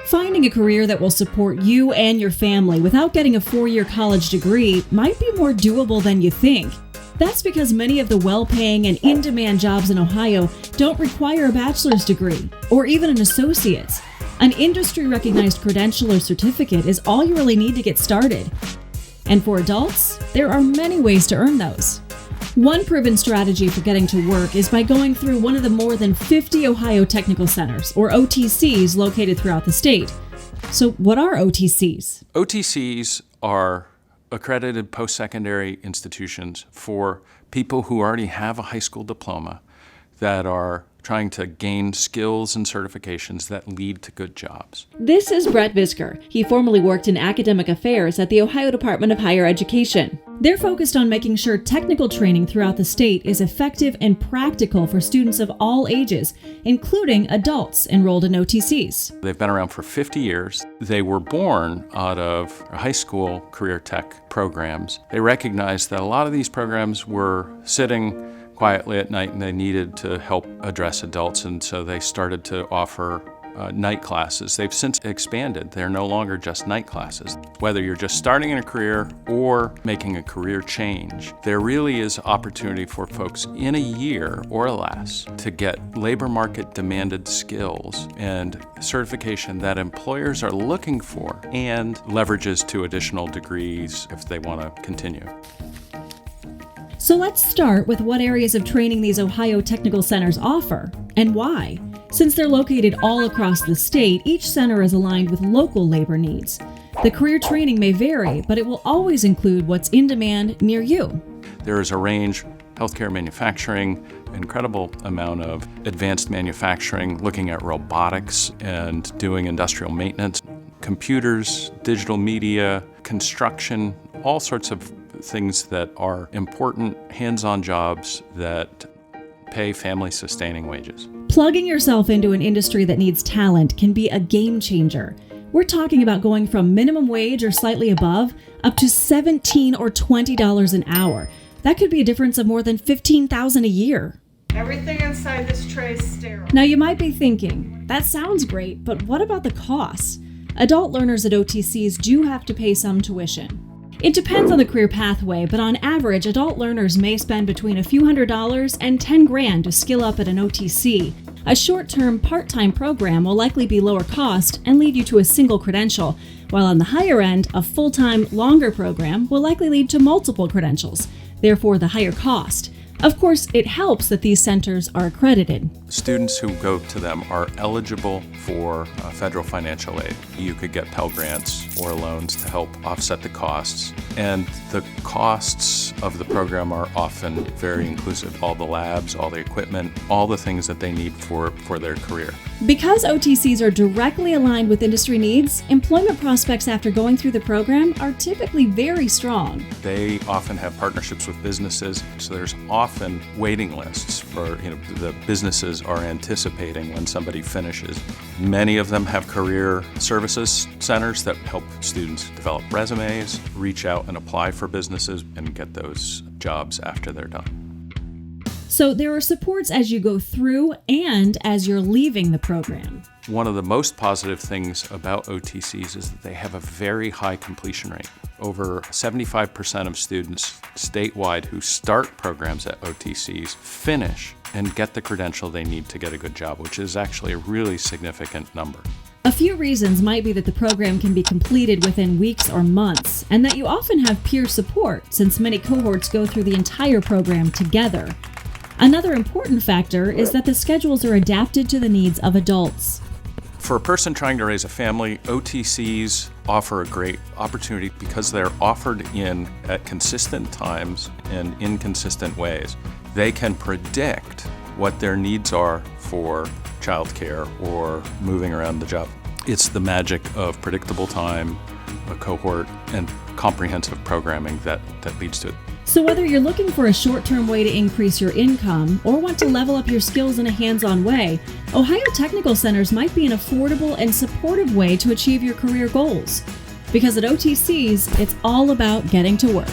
Finding a career that will support you and your family without getting a 4-year college degree might be more doable than you think. That's because many of the well-paying and in-demand jobs in Ohio don't require a bachelor's degree or even an associate's. An industry-recognized credential or certificate is all you really need to get started. And for adults, there are many ways to earn those. One proven strategy for getting to work is by going through one of the more than 50 Ohio Technical Centers, or OTCs, located throughout the state. So what are OTCs? OTCs are accredited post-secondary institutions for people who already have a high school diploma that are trying to gain skills and certifications that lead to good jobs. This is Brett Visker. He formerly worked in academic affairs at the Ohio Department of Higher Education. They're focused on making sure technical training throughout the state is effective and practical for students of all ages, including adults enrolled in OTCs. They've been around for 50 years. They were born out of high school career tech programs. They recognized that a lot of these programs were sitting quietly at night and they needed to help address adults, and so they started to offer night classes. They've since expanded. They're no longer just night classes. Whether you're just starting in a career or making a career change, there really is opportunity for folks in a year or less to get labor market demanded skills and certification that employers are looking for, and leverages to additional degrees if they want to continue. So let's start with what areas of training these Ohio Technical Centers offer, and why. Since they're located all across the state, each center is aligned with local labor needs. The career training may vary, but it will always include what's in demand near you. There is a range: healthcare, manufacturing, incredible amount of advanced manufacturing, looking at robotics and doing industrial maintenance, computers, digital media, construction, all sorts of things that are important hands-on jobs that pay family-sustaining wages. Plugging yourself into an industry that needs talent can be a game changer. We're talking about going from minimum wage or slightly above up to $17 or $20 an hour. That could be a difference of more than $15,000 a year. Everything inside this tray is sterile. Now you might be thinking, that sounds great, but what about the costs? Adult learners at OTCs do have to pay some tuition. It depends on the career pathway, but on average, adult learners may spend between a few $100s and $10,000 to skill up at an OTC. A short-term, part-time program will likely be lower cost and lead you to a single credential, while on the higher end, a full-time, longer program will likely lead to multiple credentials, therefore the higher cost. Of course, it helps that these centers are accredited. Students who go to them are eligible for federal financial aid. You could get Pell Grants or loans to help offset the costs. And the costs of the program are often very inclusive. All the labs, all the equipment, all the things that they need for their career. Because OTCs are directly aligned with industry needs, employment prospects after going through the program are typically very strong. They often have partnerships with businesses, so there's often waiting lists for, the businesses are anticipating when somebody finishes. Many of them have career services centers that help students develop resumes, reach out and apply for businesses, and get those jobs after they're done. So there are supports as you go through and as you're leaving the program. One of the most positive things about OTCs is that they have a very high completion rate. Over 75% of students statewide who start programs at OTCs finish and get the credential they need to get a good job, which is actually a really significant number. A few reasons might be that the program can be completed within weeks or months, and that you often have peer support since many cohorts go through the entire program together. Another important factor is that the schedules are adapted to the needs of adults. For a person trying to raise a family, OTCs offer a great opportunity because they're offered at consistent times and in consistent ways. They can predict what their needs are for childcare or moving around the job. It's the magic of predictable time, a cohort, and comprehensive programming that leads to it. So whether you're looking for a short-term way to increase your income or want to level up your skills in a hands-on way, Ohio Technical Centers might be an affordable and supportive way to achieve your career goals. Because at OTCs, it's all about getting to work.